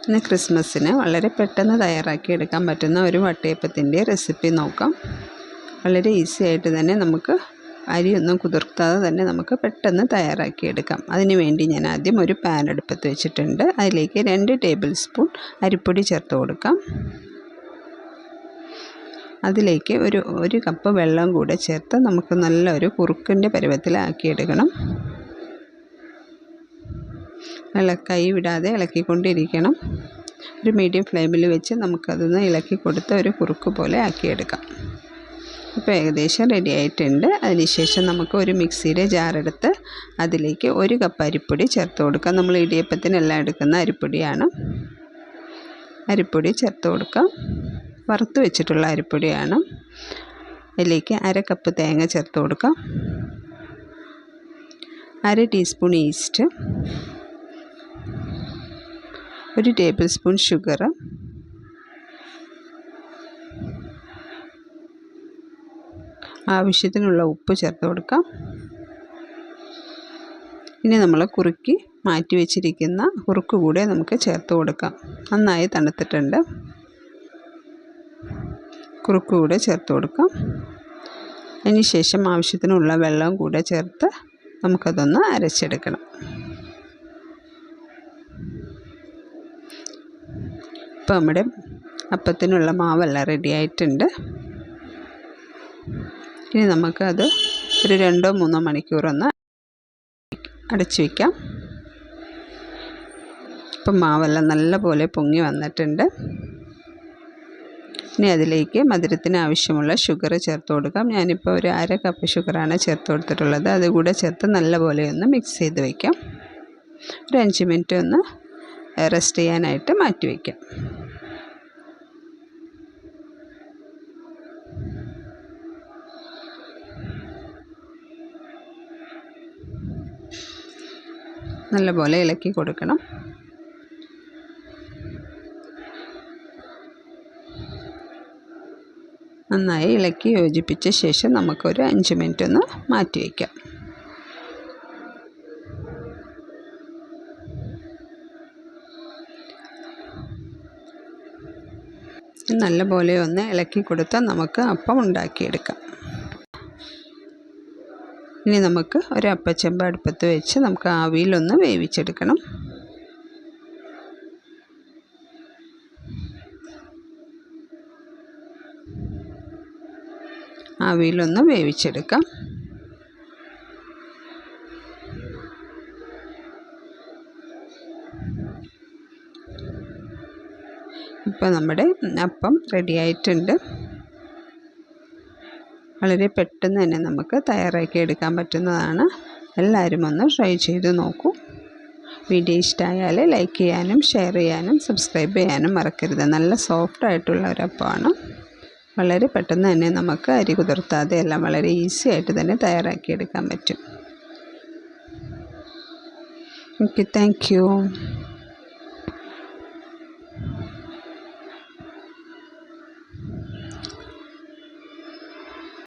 ഇന്ന് ക്രിസ്മസിന് വളരെ പെട്ടെന്ന് തയ്യാറാക്കിയെടുക്കാൻ പറ്റുന്ന ഒരു വട്ടയപ്പത്തിൻ്റെ റെസിപ്പി നോക്കാം. വളരെ ഈസി ആയിട്ട് തന്നെ നമുക്ക് അരിയൊന്നും കുതിർത്താതെ തന്നെ നമുക്ക് പെട്ടെന്ന് തയ്യാറാക്കിയെടുക്കാം. അതിന് വേണ്ടി ഞാൻ ആദ്യം ഒരു പാൻ അടുപ്പത്ത് വെച്ചിട്ടുണ്ട്. അതിലേക്ക് 2 ടേബിൾ സ്പൂൺ അരിപ്പൊടി ചേർത്ത് കൊടുക്കാം. അതിലേക്ക് ഒരു കപ്പ് വെള്ളം കൂടെ ചേർത്ത് നമുക്ക് നല്ലൊരു കുറുക്കിൻ്റെ പരുവത്തിലാക്കിയെടുക്കണം. കൈ വിടാതെ ഇളക്കിക്കൊണ്ടിരിക്കണം. ഒരു മീഡിയം ഫ്ലെയിമിൽ വെച്ച് നമുക്കതൊന്ന് ഇളക്കി കൊടുത്ത് ഒരു കുറുക്ക് പോലെ ആക്കിയെടുക്കാം. ഇപ്പോൾ ഏകദേശം റെഡി ആയിട്ടുണ്ട്. അതിനുശേഷം നമുക്ക് ഒരു മിക്സിയുടെ ജാറെടുത്ത് അതിലേക്ക് 1 കപ്പ് അരിപ്പൊടി ചേർത്ത് കൊടുക്കാം. നമ്മൾ ഇടിയപ്പത്തിനെല്ലാം എടുക്കുന്ന അരിപ്പൊടിയാണ്. അരിപ്പൊടി ചേർത്ത് കൊടുക്കാം. വറുത്ത് വെച്ചിട്ടുള്ള അരിപ്പൊടിയാണ്. അതിലേക്ക് 1/2 കപ്പ് തേങ്ങ ചേർത്ത് കൊടുക്കാം. 1/2 teaspoon yeast, 1 table spoon sugar, ആവശ്യത്തിനുള്ള ഉപ്പ് ചേർത്ത് കൊടുക്കാം. ഇനി നമ്മൾ കുറുക്കി മാറ്റി വെച്ചിരിക്കുന്ന കുറുക്ക് കൂടെ നമുക്ക് ചേർത്ത് കൊടുക്കാം. നന്നായി തണുത്തിട്ടുണ്ട്. കുറുക്ക് കൂടെ ചേർത്ത് കൊടുക്കാം. അതിന് ശേഷം ആവശ്യത്തിനുള്ള വെള്ളം കൂടെ ചേർത്ത് നമുക്കതൊന്ന് അരച്ചെടുക്കണം. ഇപ്പോൾ നമ്മുടെ അപ്പത്തിനുള്ള മാവെല്ലാം റെഡി ആയിട്ടുണ്ട്. ഇനി നമുക്കത് ഒരു 2-3 മണിക്കൂറൊന്ന് അടച്ചു വയ്ക്കാം. ഇപ്പം മാവെല്ലാം നല്ലപോലെ പൊങ്ങി വന്നിട്ടുണ്ട്. ഇനി അതിലേക്ക് മധുരത്തിന് ആവശ്യമുള്ള ഷുഗർ ചേർത്ത് കൊടുക്കാം. ഞാനിപ്പോൾ ഒരു 1/2 കപ്പ് ഷുഗറാണ് ചേർത്ത് കൊടുത്തിട്ടുള്ളത്. അതുകൂടെ ചേർത്ത് നല്ലപോലെ ഒന്ന് മിക്സ് ചെയ്ത് വയ്ക്കാം. ഒരു 5 മിനിറ്റ് ഒന്ന് റെസ്റ്റ് ചെയ്യാനായിട്ട് മാറ്റി വയ്ക്കാം. നല്ലപോലെ ഇളക്കി കൊടുക്കണം. നന്നായി ഇളക്കി യോജിപ്പിച്ച ശേഷം നമുക്കൊരു 5 മിനിറ്റ് ഒന്ന് മാറ്റി വയ്ക്കാം. നല്ലപോലെ ഒന്ന് ഇളക്കി കൊടുത്താൽ നമുക്ക് അപ്പം ഉണ്ടാക്കിയെടുക്കാം. ഇനി നമുക്ക് ഒരു അപ്പച്ചെമ്പ് അടുപ്പത്ത് വെച്ച് നമുക്ക് ആവിയിലൊന്ന് വേവിച്ചെടുക്കണം. ആവിയിലൊന്ന് വേവിച്ചെടുക്കാം. ഇപ്പോൾ നമ്മുടെ അപ്പം റെഡി ആയിട്ടുണ്ട്. വളരെ പെട്ടെന്ന് തന്നെ നമുക്ക് തയ്യാറാക്കി എടുക്കാൻ പറ്റുന്നതാണ്. എല്ലാവരും ഒന്ന് ട്രൈ ചെയ്ത് നോക്കൂ. വീഡിയോ ഇഷ്ടമായാൽ ലൈക്ക് ചെയ്യാനും ഷെയർ ചെയ്യാനും സബ്സ്ക്രൈബ് ചെയ്യാനും മറക്കരുത്. നല്ല സോഫ്റ്റ് ആയിട്ടുള്ള ഒരപ്പമാണ്. വളരെ പെട്ടെന്ന് തന്നെ നമുക്ക് അരി കുതിർത്താതെ എല്ലാം വളരെ ഈസി ആയിട്ട് തന്നെ തയ്യാറാക്കിയെടുക്കാൻ പറ്റും. Okay, thank you.